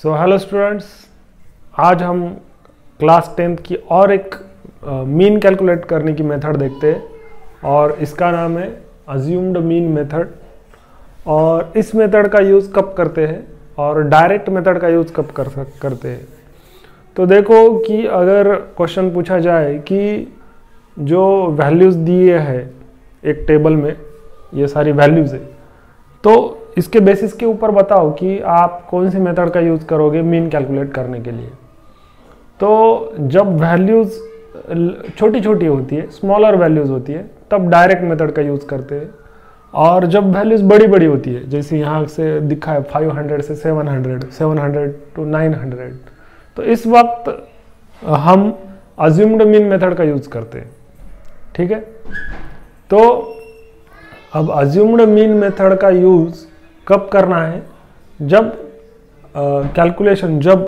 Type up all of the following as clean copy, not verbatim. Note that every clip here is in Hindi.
सो हेलो स्टूडेंट्स, आज हम क्लास 10th की और एक मीन कैलकुलेट करने की मेथड देखते हैं और इसका नाम है अज्यूम्ड मीन मेथड। और इस मेथड का यूज़ कब करते हैं और डायरेक्ट मेथड का यूज़ कब करते हैं। तो देखो कि अगर क्वेश्चन पूछा जाए कि जो वैल्यूज़ दिए हैं एक टेबल में, ये सारी वैल्यूज़ है, तो इसके बेसिस के ऊपर बताओ कि आप कौन सी मेथड का यूज़ करोगे मीन कैलकुलेट करने के लिए। तो जब वैल्यूज़ छोटी छोटी होती है, स्मॉलर वैल्यूज़ होती है, तब डायरेक्ट मेथड का यूज़ करते हैं। और जब वैल्यूज़ बड़ी बड़ी होती है, जैसे यहाँ से दिखा है 500 से 700, 700 to 900, तो इस वक्त हम अज्यूम्ड मीन मेथड का यूज़ करते हैं। ठीक है, तो अब अज्यूम्ड मीन मेथड का यूज़ कब करना है? जब कैलकुलेशन, जब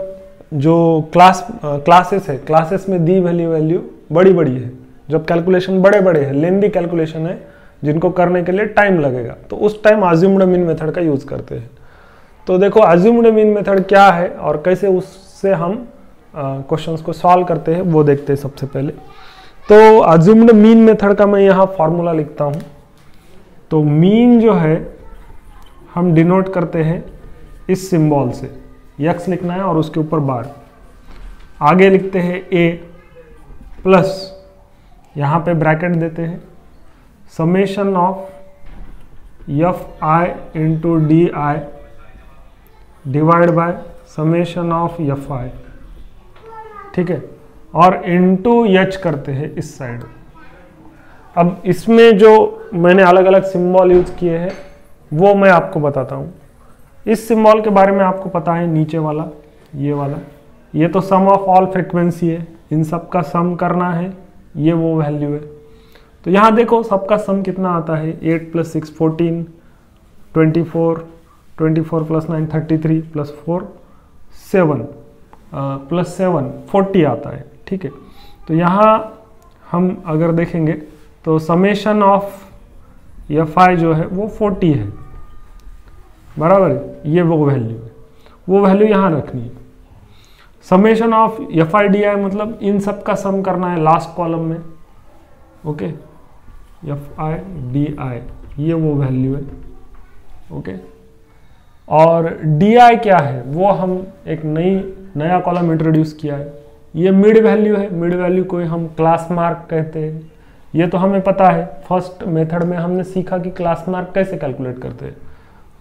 जो क्लासेस है, क्लासेस में दी वैल्यू बड़ी बड़ी है, जब कैलकुलेशन बड़े बड़े हैं, लेंदी कैलकुलेशन है जिनको करने के लिए टाइम लगेगा, तो उस टाइम अज्यूम्ड मीन मेथड का यूज़ करते हैं। तो देखो अज्यूम्ड मीन मेथड क्या है और कैसे उससे हम क्वेश्चंस को सॉल्व करते हैं वो देखते हैं सबसे पहले। तो अज्यूम्ड मीन मेथड का मैं यहाँ फॉर्मूला लिखता हूँ। तो मीन जो है हम डिनोट करते हैं इस सिंबल से, x लिखना है और उसके ऊपर बार, आगे लिखते हैं a प्लस, यहाँ पे ब्रैकेट देते हैं, summation of fi into d I divide by summation of fi। ठीक है, और इंटू h करते हैं इस साइड। अब इसमें जो मैंने अलग अलग सिंबल यूज किए हैं वो मैं आपको बताता हूँ। इस सिंबल के बारे में आपको पता है, नीचे वाला, ये वाला, ये तो सम ऑफ ऑल फ्रीक्वेंसी है, इन सब का सम करना है, ये वो वैल्यू है। तो यहाँ देखो सबका सम कितना आता है, 8 + 6 14, 24, 24 + 9 33 + 4 7 + 7 40 आता है। ठीक है, तो यहाँ हम अगर देखेंगे तो समेशन ऑफ fi जो है वो 40 है, बराबर है, ये वो वैल्यू है, वो वैल्यू यहाँ रखनी है। Summation of fi D i मतलब इन सब का सम करना है लास्ट कॉलम में। ओके, fi डी आई ये वो वैल्यू है। ओके, और डी आई क्या है वो हम एक नया कॉलम इंट्रोड्यूस किया है, ये मिड वैल्यू है। मिड वैल्यू को हम क्लास मार्क कहते हैं, ये तो हमें पता है, फर्स्ट मेथड में हमने सीखा कि क्लास मार्क कैसे कैलकुलेट करते हैं।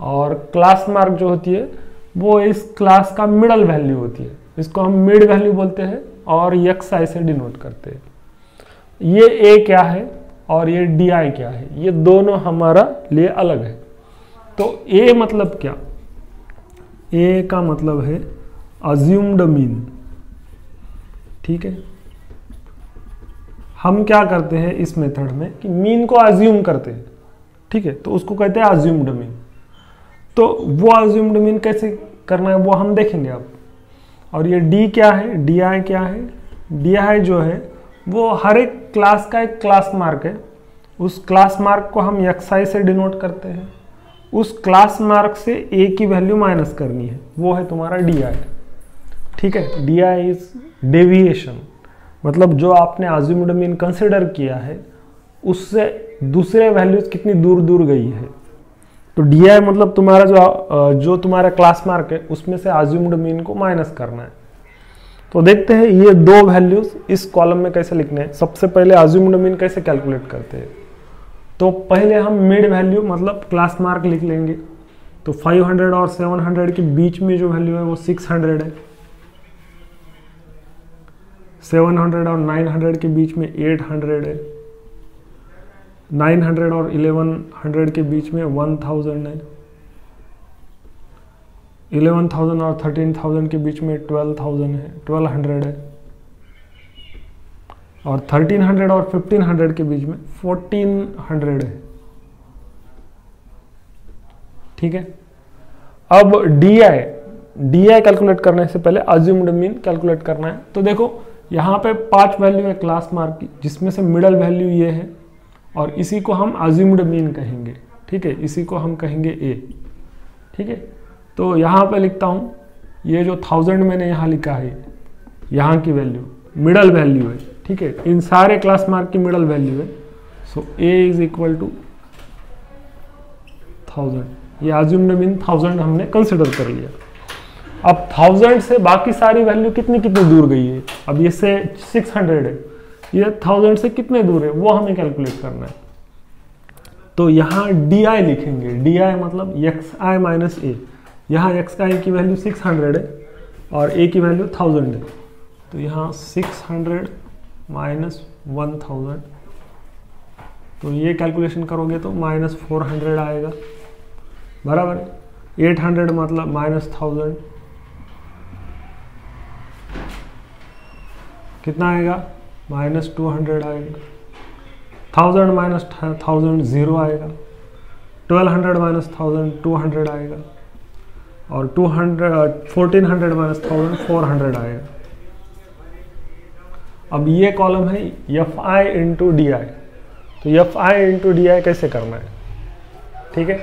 और क्लास मार्क जो होती है वो इस क्लास का मिडल वैल्यू होती है, इसको हम मिड वैल्यू बोलते हैं और xi से डिनोट करते हैं। ये a क्या है और ये di क्या है, ये दोनों हमारा लिए अलग है। तो a मतलब क्या? a का मतलब है अज्यूम्ड मीन। ठीक है, हम क्या करते हैं इस मेथड में कि मीन को अज्यूम करते हैं। ठीक है, तो उसको कहते हैं अज्यूम्ड मीन। तो वो अज्यूम्ड मीन कैसे करना है वो हम देखेंगे अब। और ये डी क्या है, डी आई क्या है? डी आई जो है वो हर एक क्लास का एक क्लास मार्क है, उस क्लास मार्क को हम xi से डिनोट करते हैं। उस क्लास मार्क से a की वैल्यू माइनस करनी है, वो है तुम्हारा डी आई। ठीक है, डी आई इज डेविएशन, मतलब जो आपने अज्यूम्ड मीन कंसिडर किया है उससे दूसरे वैल्यूज कितनी दूर दूर गई है। तो डी आई मतलब तुम्हारा जो तुम्हारा क्लास मार्क है उसमें से अज्यूम्ड मीन को माइनस करना है। तो देखते हैं ये दो वैल्यूज इस कॉलम में कैसे लिखने हैं। सबसे पहले अज्यूम्ड मीन कैसे कैलकुलेट करते हैं, तो पहले हम मिड वैल्यू मतलब क्लास मार्क लिख लेंगे। तो 500 और 700 के बीच में जो वैल्यू है वो 600 है, 700 और 900 के बीच में 800 है, 900 और 1100 के बीच में 1000 है, 11,000 और 13,000 के बीच में 12,000 है, 1200 है, और 1300 और 1500 के बीच में 1400 है। ठीक है, अब डी आई कैलकुलेट करने से पहले अज्यूम्ड मीन कैलकुलेट करना है। तो देखो यहाँ पे 5 वैल्यू है क्लास मार्क की, जिसमें से मिडल वैल्यू ये है और इसी को हम अज्यूम्ड मीन कहेंगे। ठीक है, इसी को हम कहेंगे a। ठीक है, तो यहाँ पे लिखता हूँ ये जो 1000 मैंने यहाँ लिखा है, यहाँ की वैल्यू मिडल वैल्यू है, ठीक है, इन सारे क्लास मार्क की मिडल वैल्यू है। सो ए इज इक्वल टू 1000, ये अज्यूम्ड मीन 1000 हमने कंसिडर कर लिया। अब 1000 से बाकी सारी वैल्यू कितनी कितनी दूर गई है, अब ये से 600 है, ये 1000 से कितने दूर है वो हमें कैलकुलेट करना है। तो यहाँ डी आई लिखेंगे, डी आई मतलब एक्स आई माइनस ए, यहाँ एक्स आई की वैल्यू 600 है और ए की वैल्यू 1000 है, तो यहाँ 600 माइनस 1000, तो ये कैलकुलेशन करोगे तो माइनस 400 आएगा, बराबर है। 800 मतलब माइनस 1000, कितना आएगा, माइनस 200 आएगा। 1000 माइनस 1000 0 आएगा। 1200 माइनस 1000 200 आएगा और 1400 माइनस 1000 400 आएगा। अब ये कॉलम है एफ आई इंटू डी आई, तो f i into d i कैसे करना है, ठीक है।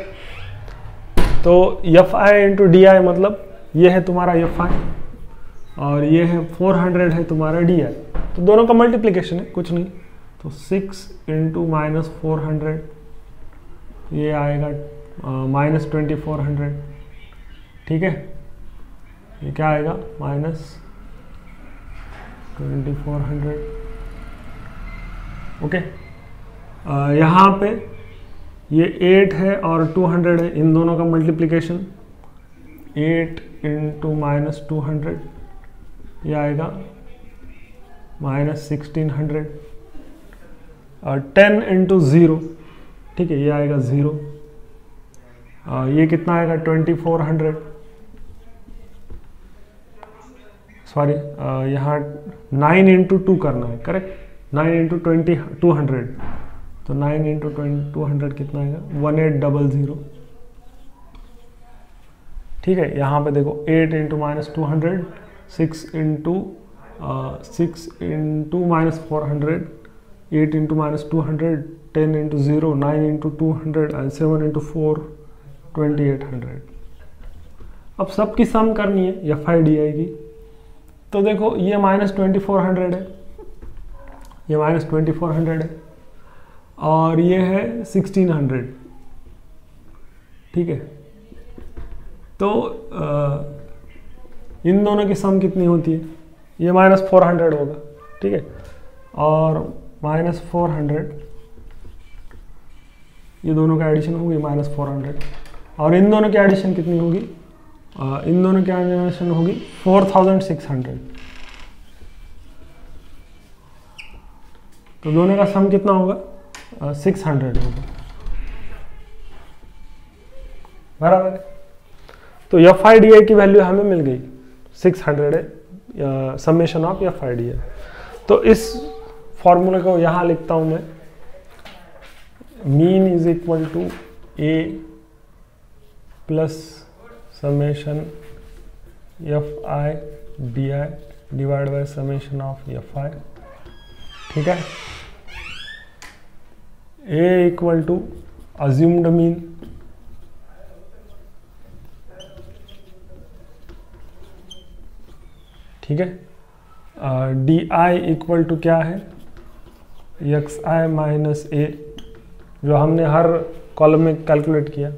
तो f i into d i मतलब ये है तुम्हारा एफ आई और ये है 400 है तुम्हारा डी आई, तो दोनों का मल्टीप्लिकेशन है, कुछ नहीं। तो 6 इंटू माइनस 400 ये आएगा माइनस 2400, ठीक है। ये क्या आएगा, माइनस 2400, ओके। यहाँ पे ये 8 है और 200 है, इन दोनों का मल्टीप्लिकेशन 8 इंटू माइनस 200 ये आएगा माइनस 1600 और 10 इंटू 0, ठीक है, ये आएगा 0। ये कितना आएगा 2400, सॉरी यहाँ 9 इंटू 2 करना है, करेक्ट, 9 इंटू 200, तो 9 इंटू 200 कितना आएगा 1800, ठीक है। यहाँ पे देखो 8 into minus 200, 6 into minus 400, 8 into minus 200, 10 into 0, 9 into 200 and 7 into 4 2800। अब सबकी सम करनी है एफ आई डी आई की, तो देखो ये माइनस 2400 है, ये माइनस 2400 है और ये है 1600, ठीक है। तो इन दोनों की सम कितनी होती है, ये माइनस 400 होगा, ठीक है, और माइनस 400 ये दोनों का एडिशन होगी माइनस 400 और इन दोनों की एडिशन कितनी होगी, इन दोनों की एडिशन होगी 4600। तो दोनों का सम कितना होगा 600 होगा, बराबर है। तो एफ आई डी आई की वैल्यू हमें मिल गई 600 है, summation of F I D आई। तो इस फॉर्मूले को यहाँ लिखता हूँ मैं, mean is equal to A plus summation F I D I divide by summation of F I, ठीक है। A equal to assumed mean ठीक है, डी आई इक्वल टू क्या है एक्स आई माइनस ए, जो हमने हर कॉलम में कैलकुलेट किया,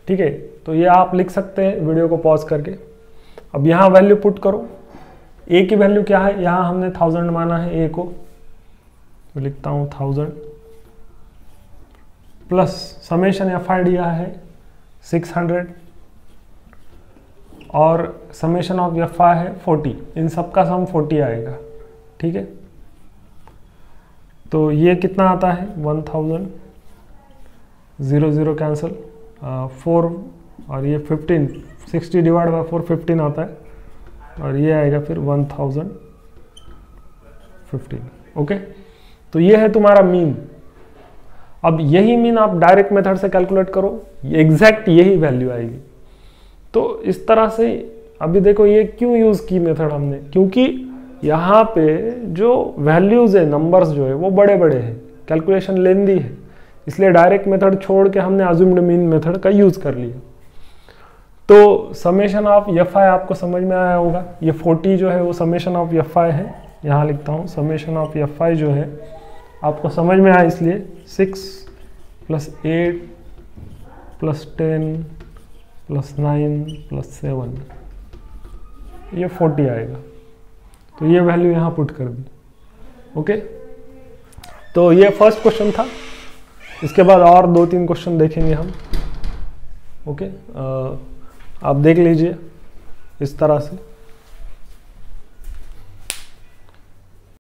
ठीक है। तो ये आप लिख सकते हैं वीडियो को पॉज करके। अब यहाँ वैल्यू पुट करो, ए की वैल्यू क्या है, यहाँ हमने 1000 माना है ए को, तो लिखता हूँ 1000 प्लस समेशन एफ आई दिया है 600 और समेशन ऑफ एफ आई है 40, इन सब का सम 40 आएगा, ठीक है। तो ये कितना आता है 1000, 0 0 कैंसिल, 4 और ये 15, 60 डिवाइड बाय 4 15 आता है और ये आएगा फिर 1015, ओके। तो ये है तुम्हारा मीन। अब यही मीन आप डायरेक्ट मेथड से कैलकुलेट करो, एग्जैक्ट यही वैल्यू आएगी। तो इस तरह से अभी देखो ये क्यों यूज की मेथड हमने, क्योंकि यहाँ पे जो वैल्यूज है, नंबर्स जो है वो बड़े बड़े हैं, कैलकुलेशन लेंदी है, इसलिए डायरेक्ट मेथड छोड़ के हमने अज्यूम्ड मीन मेथड का यूज कर लिया। तो समेशन ऑफ एफ आई आपको समझ में आया होगा। ये 40 जो है वो समेशन ऑफ एफ आई है, यहाँ लिखता हूँ समेशन ऑफ एफ आई जो है आपको समझ में आया, इसलिए 6 + 8 + 10 + 9 + 7 ये 40 आएगा। तो ये वैल्यू यहाँ पुट कर दी। ओके, तो ये फर्स्ट क्वेश्चन था। इसके बाद और 2-3 क्वेश्चन देखेंगे हम। ओके, आप देख लीजिए इस तरह से।